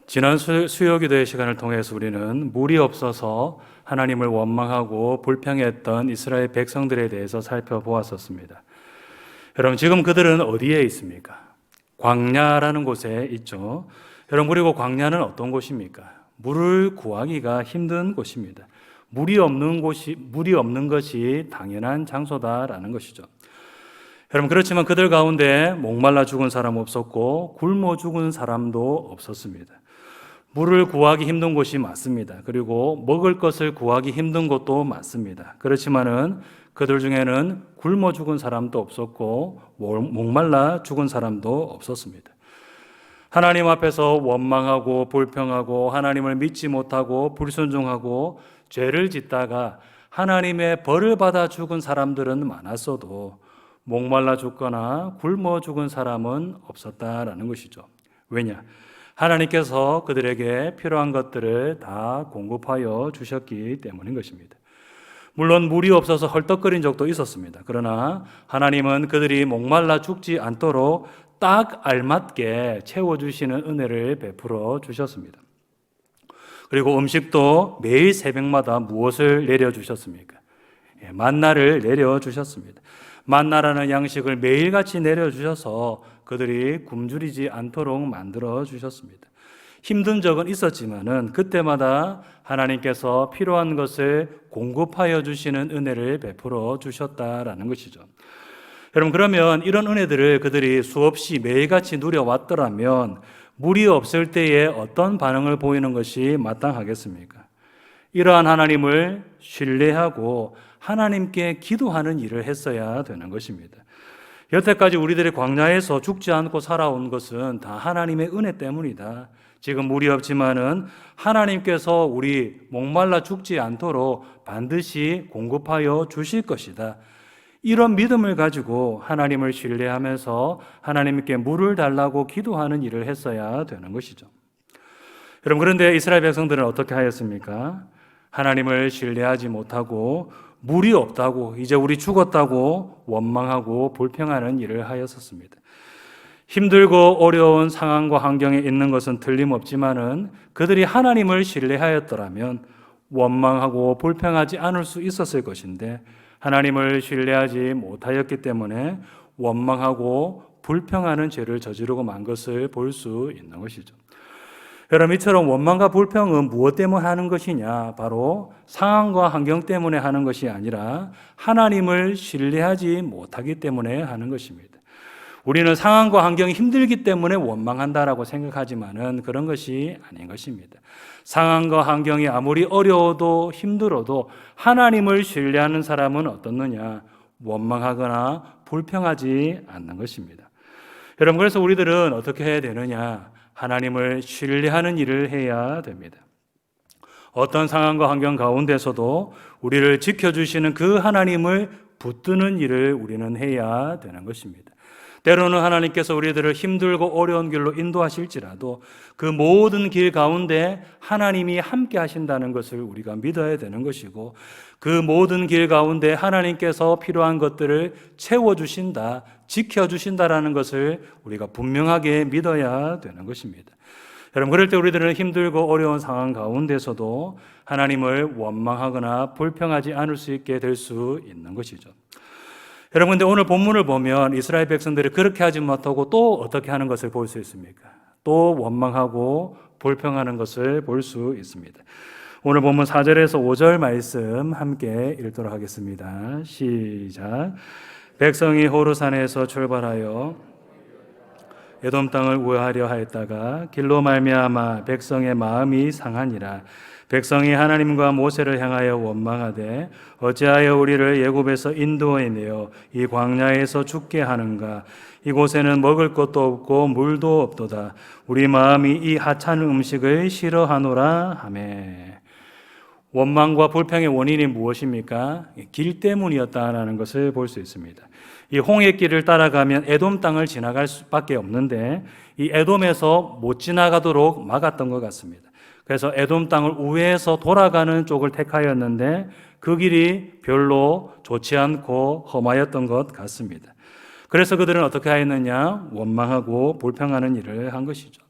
지난 수요기도의 시간을 통해서 우리는 물이 없어서 하나님을 원망하고 불평했던 이스라엘 백성들에 대해서 살펴보았었습니다. 여러분, 지금 그들은 어디에 있습니까? 광야라는 곳에 있죠. 여러분, 그리고 광야는 어떤 곳입니까? 물을 구하기가 힘든 곳입니다. 물이 없는 것이 당연한 장소다라는 것이죠. 여러분, 그렇지만 그들 가운데 목말라 죽은 사람 없었고 굶어 죽은 사람도 없었습니다. 물을 구하기 힘든 곳이 맞습니다. 그리고 먹을 것을 구하기 힘든 곳도 맞습니다. 그렇지만은 그들 중에는 굶어 죽은 사람도 없었고 목말라 죽은 사람도 없었습니다. 하나님 앞에서 원망하고 불평하고 하나님을 믿지 못하고 불순종하고 죄를 짓다가 하나님의 벌을 받아 죽은 사람들은 많았어도 목말라 죽거나 굶어 죽은 사람은 없었다라는 것이죠. 왜냐? 하나님께서 그들에게 필요한 것들을 다 공급하여 주셨기 때문인 것입니다. 물론 물이 없어서 헐떡거린 적도 있었습니다. 그러나 하나님은 그들이 목말라 죽지 않도록 딱 알맞게 채워주시는 은혜를 베풀어 주셨습니다. 그리고 음식도 매일 새벽마다 무엇을 내려주셨습니까? 만나를 내려주셨습니다. 만나라는 양식을 매일같이 내려주셔서 그들이 굶주리지 않도록 만들어 주셨습니다. 힘든 적은 있었지만은 그때마다 하나님께서 필요한 것을 공급하여 주시는 은혜를 베풀어 주셨다라는 것이죠. 여러분, 그러면 이런 은혜들을 그들이 수없이 매일같이 누려왔더라면 물이 없을 때에 어떤 반응을 보이는 것이 마땅하겠습니까? 이러한 하나님을 신뢰하고 하나님께 기도하는 일을 했어야 되는 것입니다. 여태까지 우리들이 광야에서 죽지 않고 살아온 것은 다 하나님의 은혜 때문이다. 지금 물이 없지만은 하나님께서 우리 목말라 죽지 않도록 반드시 공급하여 주실 것이다. 이런 믿음을 가지고 하나님을 신뢰하면서 하나님께 물을 달라고 기도하는 일을 했어야 되는 것이죠. 여러분, 그런데 이스라엘 백성들은 어떻게 하였습니까? 하나님을 신뢰하지 못하고 물이 없다고, 이제 우리 죽었다고 원망하고 불평하는 일을 하였었습니다. 힘들고 어려운 상황과 환경에 있는 것은 틀림없지만은 그들이 하나님을 신뢰하였더라면 원망하고 불평하지 않을 수 있었을 것인데 하나님을 신뢰하지 못하였기 때문에 원망하고 불평하는 죄를 저지르고 만 것을 볼 수 있는 것이죠. 여러분, 이처럼 원망과 불평은 무엇 때문에 하는 것이냐? 바로 상황과 환경 때문에 하는 것이 아니라 하나님을 신뢰하지 못하기 때문에 하는 것입니다. 우리는 상황과 환경이 힘들기 때문에 원망한다라고 생각하지만은 그런 것이 아닌 것입니다. 상황과 환경이 아무리 어려워도 힘들어도 하나님을 신뢰하는 사람은 어떻느냐? 원망하거나 불평하지 않는 것입니다. 여러분, 그래서 우리들은 어떻게 해야 되느냐? 하나님을 신뢰하는 일을 해야 됩니다. 어떤 상황과 환경 가운데서도 우리를 지켜주시는 그 하나님을 붙드는 일을 우리는 해야 되는 것입니다. 때로는 하나님께서 우리들을 힘들고 어려운 길로 인도하실지라도 그 모든 길 가운데 하나님이 함께 하신다는 것을 우리가 믿어야 되는 것이고, 그 모든 길 가운데 하나님께서 필요한 것들을 채워주신다, 지켜주신다라는 것을 우리가 분명하게 믿어야 되는 것입니다. 여러분, 그럴 때 우리들은 힘들고 어려운 상황 가운데서도 하나님을 원망하거나 불평하지 않을 수 있게 될 수 있는 것이죠. 여러분, 근데 오늘 본문을 보면 이스라엘 백성들이 그렇게 하지 못하고 또 어떻게 하는 것을 볼 수 있습니까? 또 원망하고 불평하는 것을 볼 수 있습니다. 오늘 본문 4절에서 5절 말씀 함께 읽도록 하겠습니다. 시작. 백성이 호르산에서 출발하여 에돔 땅을 우회하려 하였다가 길로 말미암아 백성의 마음이 상하니라. 백성이 하나님과 모세를 향하여 원망하되 어찌하여 우리를 애굽에서 인도해내어 이 광야에서 죽게 하는가? 이곳에는 먹을 것도 없고 물도 없도다. 우리 마음이 이 하찮은 음식을 싫어하노라 하매. 원망과 불평의 원인이 무엇입니까? 길 때문이었다는 것을 볼 수 있습니다. 이 홍해길을 따라가면 에돔 땅을 지나갈 수밖에 없는데 이 에돔에서 못 지나가도록 막았던 것 같습니다. 그래서 에돔 땅을 우회해서 돌아가는 쪽을 택하였는데 그 길이 별로 좋지 않고 험하였던 것 같습니다. 그래서 그들은 어떻게 하였느냐? 원망하고 불평하는 일을 한 것이죠.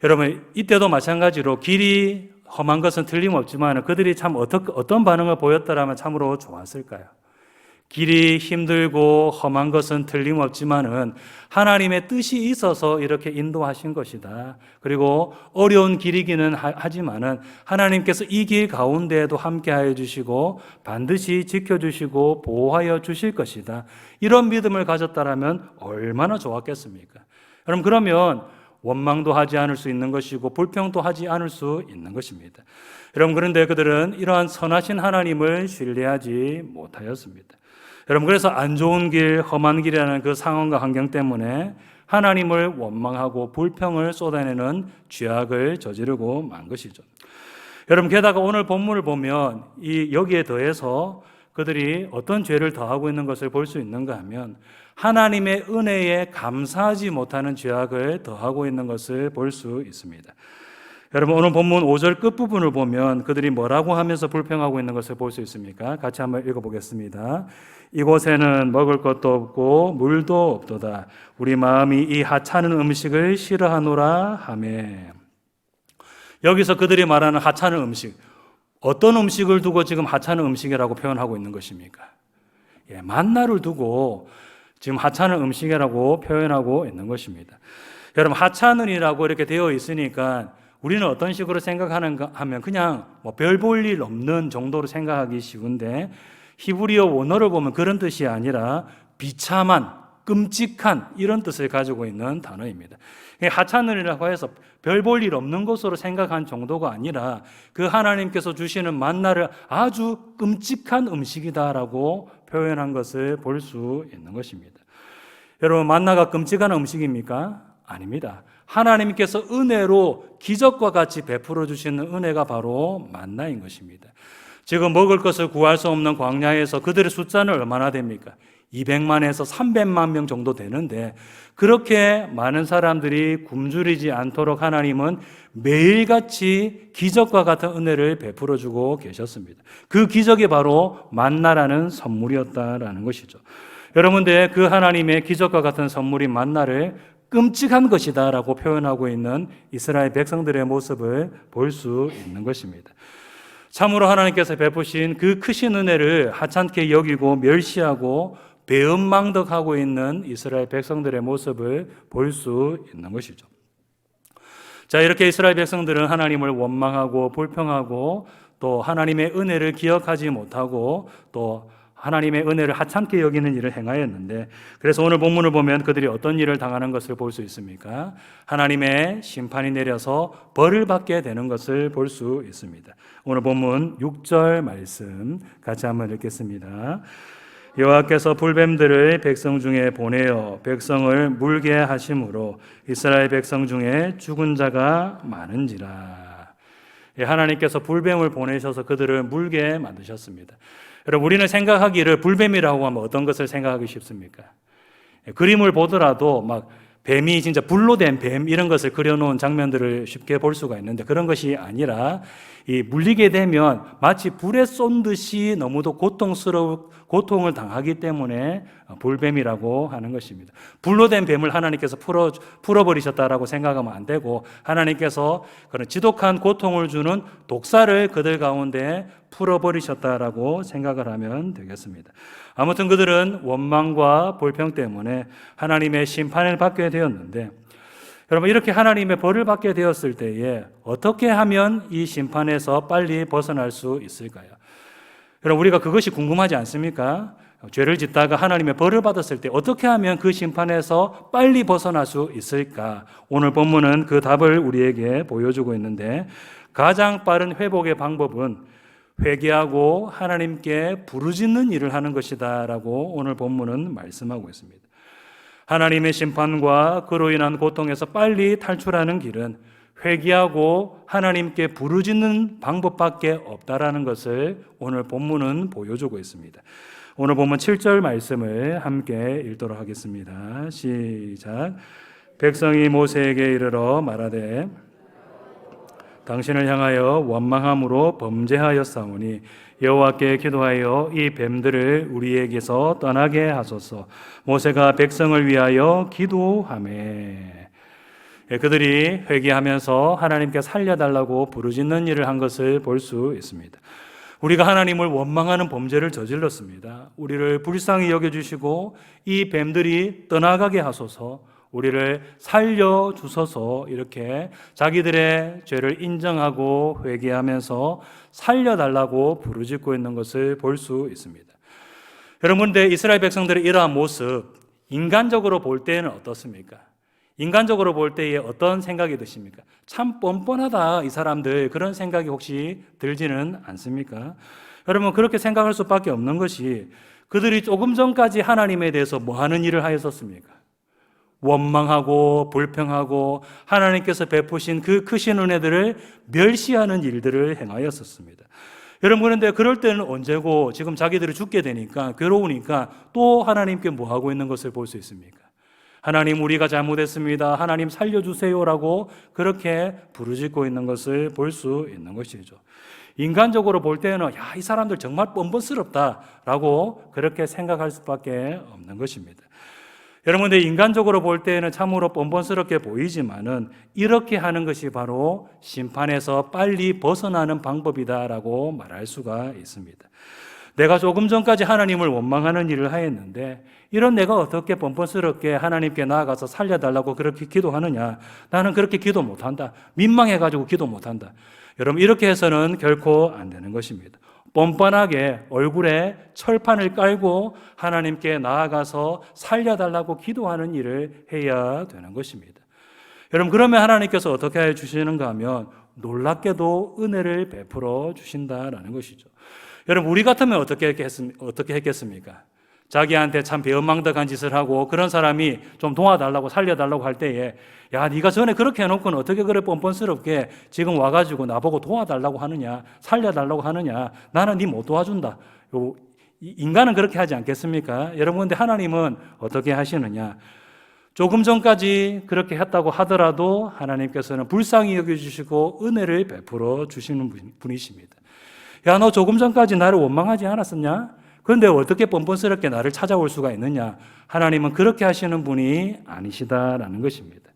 여러분, 이때도 마찬가지로 길이 험한 것은 틀림없지만 그들이 참 어떤 반응을 보였더라면 참으로 좋았을까요? 길이 힘들고 험한 것은 틀림없지만은 하나님의 뜻이 있어서 이렇게 인도하신 것이다. 그리고 어려운 길이기는 하지만은 하나님께서 이 길 가운데에도 함께하여 주시고 반드시 지켜주시고 보호하여 주실 것이다. 이런 믿음을 가졌다라면 얼마나 좋았겠습니까? 여러분, 그러면 원망도 하지 않을 수 있는 것이고 불평도 하지 않을 수 있는 것입니다. 여러분, 그런데 그들은 이러한 선하신 하나님을 신뢰하지 못하였습니다. 여러분, 그래서 안 좋은 길, 험한 길이라는 그 상황과 환경 때문에 하나님을 원망하고 불평을 쏟아내는 죄악을 저지르고 만 것이죠. 여러분, 게다가 오늘 본문을 보면 여기에 더해서 그들이 어떤 죄를 더하고 있는 것을 볼 수 있는가 하면 하나님의 은혜에 감사하지 못하는 죄악을 더하고 있는 것을 볼 수 있습니다. 여러분, 오늘 본문 5절 끝부분을 보면 그들이 뭐라고 하면서 불평하고 있는 것을 볼 수 있습니까? 같이 한번 읽어보겠습니다. 이곳에는 먹을 것도 없고 물도 없도다. 우리 마음이 이 하찮은 음식을 싫어하노라 하매. 여기서 그들이 말하는 하찮은 음식, 어떤 음식을 두고 지금 하찮은 음식이라고 표현하고 있는 것입니까? 만나를 두고 지금 하찮은 음식이라고 표현하고 있는 것입니다. 여러분, 하찮은이라고 이렇게 되어 있으니까 우리는 어떤 식으로 생각하는가 하면 그냥 별 볼 일 없는 정도로 생각하기 쉬운데 히브리어 원어를 보면 그런 뜻이 아니라 비참한, 끔찍한 이런 뜻을 가지고 있는 단어입니다. 하찮은이라고 해서 별 볼 일 없는 것으로 생각한 정도가 아니라 그 하나님께서 주시는 만나를 아주 끔찍한 음식이다라고 표현한 것을 볼 수 있는 것입니다. 여러분, 만나가 끔찍한 음식입니까? 아닙니다. 하나님께서 은혜로 기적과 같이 베풀어 주시는 은혜가 바로 만나인 것입니다. 지금 먹을 것을 구할 수 없는 광야에서 그들의 숫자는 얼마나 됩니까? 200만에서 300만 명 정도 되는데 그렇게 많은 사람들이 굶주리지 않도록 하나님은 매일같이 기적과 같은 은혜를 베풀어 주고 계셨습니다. 그 기적이 바로 만나라는 선물이었다라는 것이죠. 여러분들, 그 하나님의 기적과 같은 선물인 만나를 끔찍한 것이다 라고 표현하고 있는 이스라엘 백성들의 모습을 볼 수 있는 것입니다. 참으로 하나님께서 베푸신 그 크신 은혜를 하찮게 여기고 멸시하고 배은망덕하고 있는 이스라엘 백성들의 모습을 볼 수 있는 것이죠. 자, 이렇게 이스라엘 백성들은 하나님을 원망하고 불평하고 또 하나님의 은혜를 기억하지 못하고 또 하나님의 은혜를 하찮게 여기는 일을 행하였는데, 그래서 오늘 본문을 보면 그들이 어떤 일을 당하는 것을 볼 수 있습니까? 하나님의 심판이 내려서 벌을 받게 되는 것을 볼 수 있습니다. 오늘 본문 6절 말씀 같이 한번 읽겠습니다. 여호와께서 불뱀들을 백성 중에 보내어 백성을 물게 하심으로 이스라엘 백성 중에 죽은 자가 많은지라. 하나님께서 불뱀을 보내셔서 그들을 물게 만드셨습니다. 여러분, 우리는 생각하기를 불뱀이라고 하면 어떤 것을 생각하기 쉽습니까? 그림을 보더라도 막 뱀이 진짜 불로 된 뱀 이런 것을 그려놓은 장면들을 쉽게 볼 수가 있는데 그런 것이 아니라 이 물리게 되면 마치 불에 쏜 듯이 너무도 고통을 당하기 때문에 불뱀이라고 하는 것입니다. 불로 된 뱀을 하나님께서 풀어버리셨다라고 생각하면 안 되고 하나님께서 그런 지독한 고통을 주는 독사를 그들 가운데 풀어버리셨다라고 생각을 하면 되겠습니다. 아무튼 그들은 원망과 불평 때문에 하나님의 심판을 받게 되었는데, 여러분, 이렇게 하나님의 벌을 받게 되었을 때에 어떻게 하면 이 심판에서 빨리 벗어날 수 있을까요? 여러분, 우리가 그것이 궁금하지 않습니까? 죄를 짓다가 하나님의 벌을 받았을 때 어떻게 하면 그 심판에서 빨리 벗어날 수 있을까? 오늘 본문은 그 답을 우리에게 보여주고 있는데, 가장 빠른 회복의 방법은 회개하고 하나님께 부르짖는 일을 하는 것이다 라고 오늘 본문은 말씀하고 있습니다. 하나님의 심판과 그로 인한 고통에서 빨리 탈출하는 길은 회개하고 하나님께 부르짖는 방법밖에 없다라는 것을 오늘 본문은 보여주고 있습니다. 오늘 본문 7절 말씀을 함께 읽도록 하겠습니다. 시작. 백성이 모세에게 이르러 말하되 당신을 향하여 원망함으로 범죄하였사오니 여호와께 기도하여 이 뱀들을 우리에게서 떠나게 하소서. 모세가 백성을 위하여 기도하매. 그들이 회개하면서 하나님께 살려달라고 부르짖는 일을 한 것을 볼 수 있습니다. 우리가 하나님을 원망하는 범죄를 저질렀습니다. 우리를 불쌍히 여겨주시고 이 뱀들이 떠나가게 하소서, 우리를 살려주소서, 이렇게 자기들의 죄를 인정하고 회개하면서 살려달라고 부르짖고 있는 것을 볼 수 있습니다. 여러분, 근데 이스라엘 백성들의 이러한 모습, 인간적으로 볼 때는 어떻습니까? 인간적으로 볼 때에 어떤 생각이 드십니까? 참 뻔뻔하다, 이 사람들, 그런 생각이 혹시 들지는 않습니까? 여러분, 그렇게 생각할 수밖에 없는 것이, 그들이 조금 전까지 하나님에 대해서 뭐 하는 일을 하였었습니까? 원망하고 불평하고 하나님께서 베푸신 그 크신 은혜들을 멸시하는 일들을 행하였었습니다. 여러분, 그런데 그럴 때는 언제고, 지금 자기들이 죽게 되니까, 괴로우니까 또 하나님께 뭐 하고 있는 것을 볼 수 있습니까? 하나님, 우리가 잘못했습니다, 하나님 살려주세요라고 그렇게 부르짖고 있는 것을 볼 수 있는 것이죠. 인간적으로 볼 때는 야, 이 사람들 정말 뻔뻔스럽다라고 그렇게 생각할 수밖에 없는 것입니다. 여러분들, 인간적으로 볼 때는 참으로 뻔뻔스럽게 보이지만은 이렇게 하는 것이 바로 심판에서 빨리 벗어나는 방법이다라고 말할 수가 있습니다. 내가 조금 전까지 하나님을 원망하는 일을 하였는데, 이런 내가 어떻게 뻔뻔스럽게 하나님께 나아가서 살려달라고 그렇게 기도하느냐? 나는 그렇게 기도 못한다. 민망해가지고 기도 못한다. 여러분, 이렇게 해서는 결코 안 되는 것입니다. 뻔뻔하게 얼굴에 철판을 깔고 하나님께 나아가서 살려달라고 기도하는 일을 해야 되는 것입니다. 여러분, 그러면 하나님께서 어떻게 해 주시는가 하면 놀랍게도 은혜를 베풀어 주신다라는 것이죠. 여러분, 우리 같으면 어떻게 했겠습니까? 자기한테 참 배은망덕한 짓을 하고 그런 사람이 좀 도와달라고 살려달라고 할 때에, 야, 네가 전에 그렇게 해놓고는 어떻게 그래 뻔뻔스럽게 지금 와가지고 나보고 도와달라고 하느냐, 살려달라고 하느냐, 나는 네 못 도와준다. 인간은 그렇게 하지 않겠습니까? 여러분, 근데 하나님은 어떻게 하시느냐? 조금 전까지 그렇게 했다고 하더라도 하나님께서는 불쌍히 여겨주시고 은혜를 베풀어 주시는 분이십니다. 야, 너 조금 전까지 나를 원망하지 않았었냐? 그런데 어떻게 뻔뻔스럽게 나를 찾아올 수가 있느냐? 하나님은 그렇게 하시는 분이 아니시다라는 것입니다.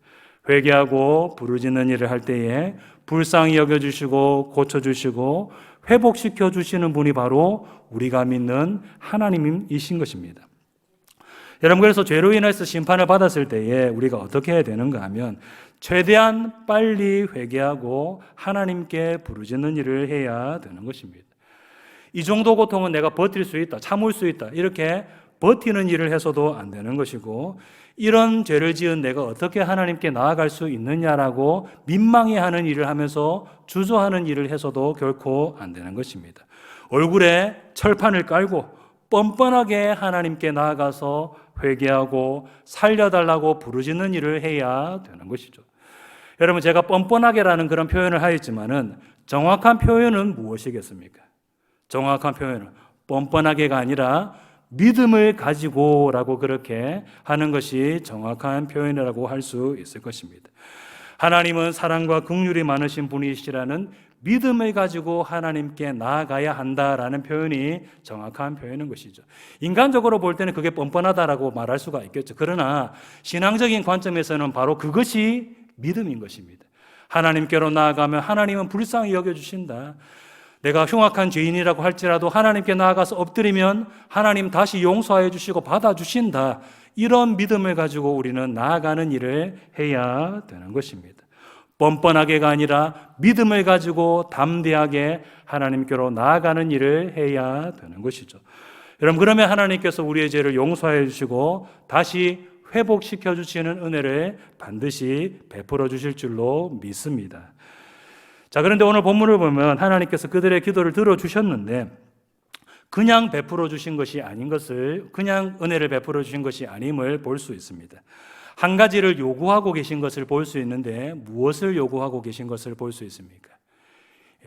회개하고 부르짖는 일을 할 때에 불쌍히 여겨주시고 고쳐주시고 회복시켜 주시는 분이 바로 우리가 믿는 하나님이신 것입니다. 여러분, 그래서 죄로 인해서 심판을 받았을 때에 우리가 어떻게 해야 되는가 하면 최대한 빨리 회개하고 하나님께 부르짖는 일을 해야 되는 것입니다. 이 정도 고통은 내가 버틸 수 있다, 참을 수 있다, 이렇게 버티는 일을 해서도 안 되는 것이고, 이런 죄를 지은 내가 어떻게 하나님께 나아갈 수 있느냐라고 민망해하는 일을 하면서 주저하는 일을 해서도 결코 안 되는 것입니다. 얼굴에 철판을 깔고 뻔뻔하게 하나님께 나아가서 회개하고 살려달라고 부르짖는 일을 해야 되는 것이죠. 여러분, 제가 뻔뻔하게라는 그런 표현을 하였지만은 정확한 표현은 무엇이겠습니까? 정확한 표현은 뻔뻔하게가 아니라 믿음을 가지고라고 그렇게 하는 것이 정확한 표현이라고 할 수 있을 것입니다. 하나님은 사랑과 긍휼이 많으신 분이시라는 믿음을 가지고 하나님께 나아가야 한다라는 표현이 정확한 표현인 것이죠. 인간적으로 볼 때는 그게 뻔뻔하다라고 말할 수가 있겠죠. 그러나 신앙적인 관점에서는 바로 그것이 믿음인 것입니다. 하나님께로 나아가면 하나님은 불쌍히 여겨주신다. 내가 흉악한 죄인이라고 할지라도 하나님께 나아가서 엎드리면 하나님 다시 용서해 주시고 받아주신다. 이런 믿음을 가지고 우리는 나아가는 일을 해야 되는 것입니다. 뻔뻔하게가 아니라 믿음을 가지고 담대하게 하나님께로 나아가는 일을 해야 되는 것이죠. 여러분, 그러면 하나님께서 우리의 죄를 용서해 주시고 다시 회복시켜 주시는 은혜를 반드시 베풀어 주실 줄로 믿습니다. 자, 그런데 오늘 본문을 보면 하나님께서 그들의 기도를 들어주셨는데 그냥 베풀어 주신 것이 아닌 것을, 그냥 은혜를 베풀어 주신 것이 아님을 볼 수 있습니다. 한 가지를 요구하고 계신 것을 볼 수 있는데 무엇을 요구하고 계신 것을 볼 수 있습니까?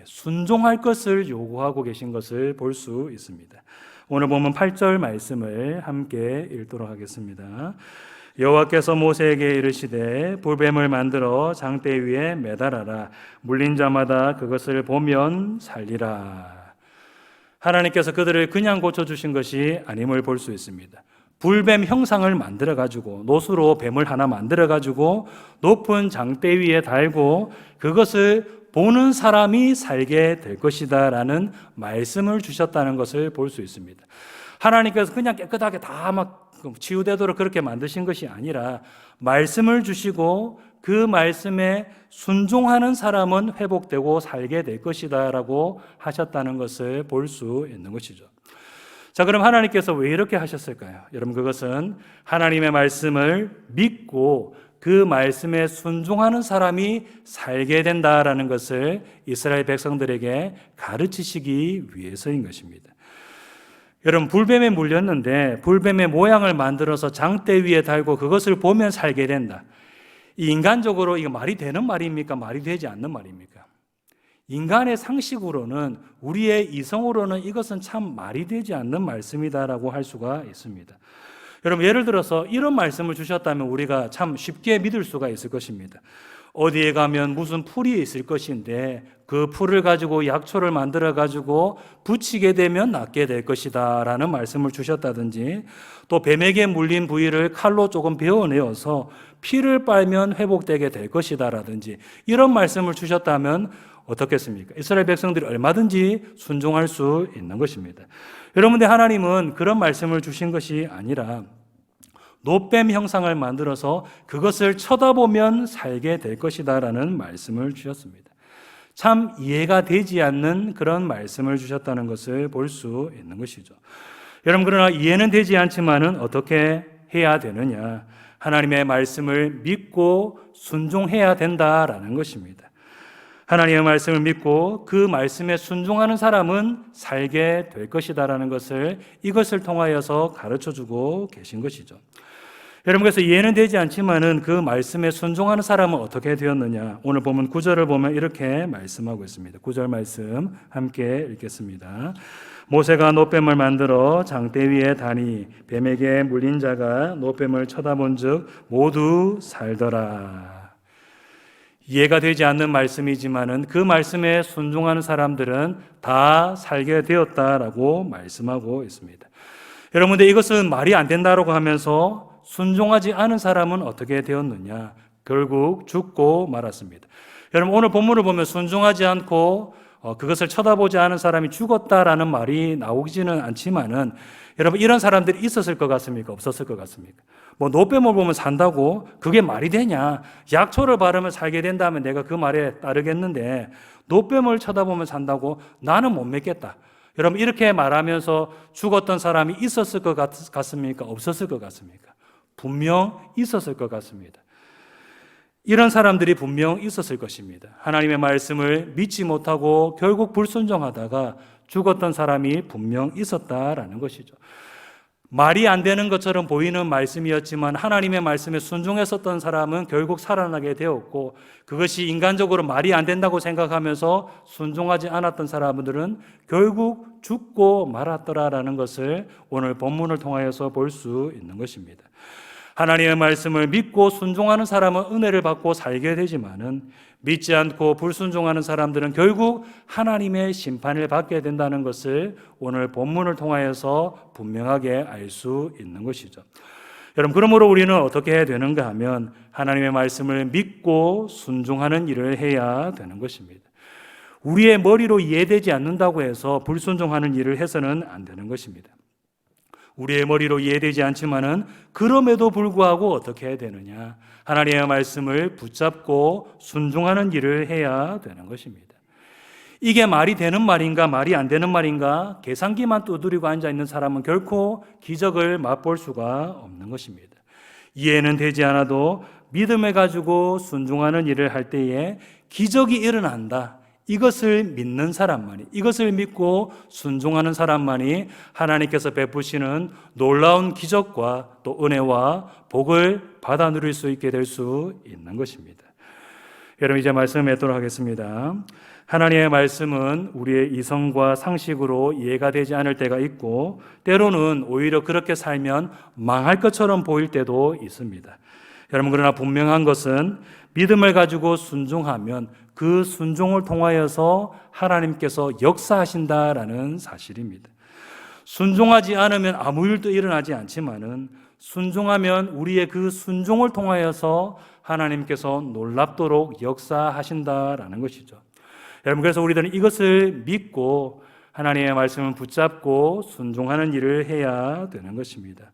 순종할 것을 요구하고 계신 것을 볼 수 있습니다. 오늘 보면 8절 말씀을 함께 읽도록 하겠습니다. 여호와께서 모세에게 이르시되 불뱀을 만들어 장대 위에 매달아라. 물린 자마다 그것을 보면 살리라. 하나님께서 그들을 그냥 고쳐주신 것이 아님을 볼 수 있습니다. 불뱀 형상을 만들어 가지고 노수로 뱀을 하나 만들어 가지고 높은 장대 위에 달고 그것을 보는 사람이 살게 될 것이다라는 말씀을 주셨다는 것을 볼 수 있습니다. 하나님께서 그냥 깨끗하게 다 막 치유되도록 그렇게 만드신 것이 아니라 말씀을 주시고 그 말씀에 순종하는 사람은 회복되고 살게 될 것이다라고 하셨다는 것을 볼 수 있는 것이죠. 자, 그럼 하나님께서 왜 이렇게 하셨을까요? 여러분, 그것은 하나님의 말씀을 믿고 그 말씀에 순종하는 사람이 살게 된다라는 것을 이스라엘 백성들에게 가르치시기 위해서인 것입니다. 여러분, 불뱀에 물렸는데 불뱀의 모양을 만들어서 장대 위에 달고 그것을 보면 살게 된다. 이 인간적으로 이거 말이 되는 말입니까? 말이 되지 않는 말입니까? 인간의 상식으로는, 우리의 이성으로는 이것은 참 말이 되지 않는 말씀이다라고 할 수가 있습니다. 여러분, 예를 들어서 이런 말씀을 주셨다면 우리가 참 쉽게 믿을 수가 있을 것입니다. 어디에 가면 무슨 풀이 있을 것인데 그 풀을 가지고 약초를 만들어 가지고 붙이게 되면 낫게 될 것이다 라는 말씀을 주셨다든지, 또 뱀에게 물린 부위를 칼로 조금 베어내어서 피를 빨면 회복되게 될 것이다 라든지 이런 말씀을 주셨다면 어떻겠습니까? 이스라엘 백성들이 얼마든지 순종할 수 있는 것입니다. 여러분들, 하나님은 그런 말씀을 주신 것이 아니라 노뱀 형상을 만들어서 그것을 쳐다보면 살게 될 것이다 라는 말씀을 주셨습니다. 참 이해가 되지 않는 그런 말씀을 주셨다는 것을 볼 수 있는 것이죠. 여러분, 그러나 이해는 되지 않지만은 어떻게 해야 되느냐? 하나님의 말씀을 믿고 순종해야 된다라는 것입니다. 하나님의 말씀을 믿고 그 말씀에 순종하는 사람은 살게 될 것이다라는 것을 이것을 통하여서 가르쳐주고 계신 것이죠. 여러분, 그래서 이해는 되지 않지만은 그 말씀에 순종하는 사람은 어떻게 되었느냐? 오늘 보면 9절을 보면 이렇게 말씀하고 있습니다. 9절 말씀 함께 읽겠습니다. 모세가 노뱀을 만들어 장대 위에 다니 뱀에게 물린 자가 노뱀을 쳐다본즉 모두 살더라. 이해가 되지 않는 말씀이지만은 그 말씀에 순종하는 사람들은 다 살게 되었다라고 말씀하고 있습니다. 여러분들, 이것은 말이 안 된다라고 하면서 순종하지 않은 사람은 어떻게 되었느냐? 결국 죽고 말았습니다. 여러분, 오늘 본문을 보면 순종하지 않고 그것을 쳐다보지 않은 사람이 죽었다라는 말이 나오지는 않지만은, 여러분, 이런 사람들이 있었을 것 같습니까? 없었을 것 같습니까? 뭐 노뱀을 보면 산다고 그게 말이 되냐? 약초를 바르면 살게 된다면 내가 그 말에 따르겠는데 노뱀을 쳐다보면 산다고 나는 못 믿겠다. 여러분, 이렇게 말하면서 죽었던 사람이 있었을 것 같습니까? 없었을 것 같습니까? 분명 있었을 것 같습니다. 이런 사람들이 분명 있었을 것입니다. 하나님의 말씀을 믿지 못하고 결국 불순종하다가 죽었던 사람이 분명 있었다라는 것이죠. 말이 안 되는 것처럼 보이는 말씀이었지만 하나님의 말씀에 순종했었던 사람은 결국 살아나게 되었고, 그것이 인간적으로 말이 안 된다고 생각하면서 순종하지 않았던 사람들은 결국 죽고 말았더라라는 것을 오늘 본문을 통하여서 볼 수 있는 것입니다. 하나님의 말씀을 믿고 순종하는 사람은 은혜를 받고 살게 되지만은 믿지 않고 불순종하는 사람들은 결국 하나님의 심판을 받게 된다는 것을 오늘 본문을 통하여서 분명하게 알 수 있는 것이죠. 여러분, 그러므로 우리는 어떻게 해야 되는가 하면 하나님의 말씀을 믿고 순종하는 일을 해야 되는 것입니다. 우리의 머리로 이해되지 않는다고 해서 불순종하는 일을 해서는 안 되는 것입니다. 우리의 머리로 이해되지 않지만은 그럼에도 불구하고 어떻게 해야 되느냐? 하나님의 말씀을 붙잡고 순종하는 일을 해야 되는 것입니다. 이게 말이 되는 말인가 말이 안 되는 말인가 계산기만 두드리고 앉아있는 사람은 결코 기적을 맛볼 수가 없는 것입니다. 이해는 되지 않아도 믿음을 가지고 순종하는 일을 할 때에 기적이 일어난다. 이것을 믿는 사람만이, 이것을 믿고 순종하는 사람만이 하나님께서 베푸시는 놀라운 기적과 또 은혜와 복을 받아 누릴 수 있게 될 수 있는 것입니다. 여러분, 이제 말씀을 맺도록 하겠습니다. 하나님의 말씀은 우리의 이성과 상식으로 이해가 되지 않을 때가 있고, 때로는 오히려 그렇게 살면 망할 것처럼 보일 때도 있습니다. 여러분, 그러나 분명한 것은 믿음을 가지고 순종하면 그 순종을 통하여서 하나님께서 역사하신다라는 사실입니다. 순종하지 않으면 아무 일도 일어나지 않지만은 순종하면 우리의 그 순종을 통하여서 하나님께서 놀랍도록 역사하신다라는 것이죠. 여러분, 그래서 우리들은 이것을 믿고 하나님의 말씀을 붙잡고 순종하는 일을 해야 되는 것입니다.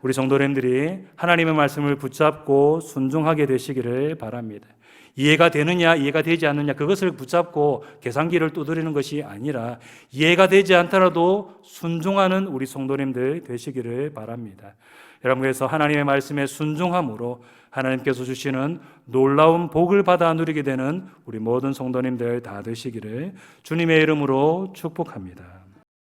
우리 성도님들이 하나님의 말씀을 붙잡고 순종하게 되시기를 바랍니다. 이해가 되느냐, 이해가 되지 않느냐, 그것을 붙잡고 계산기를 두드리는 것이 아니라 이해가 되지 않더라도 순종하는 우리 성도님들 되시기를 바랍니다. 여러분, 그래서 하나님의 말씀에 순종함으로 하나님께서 주시는 놀라운 복을 받아 누리게 되는 우리 모든 성도님들 다 되시기를 주님의 이름으로 축복합니다.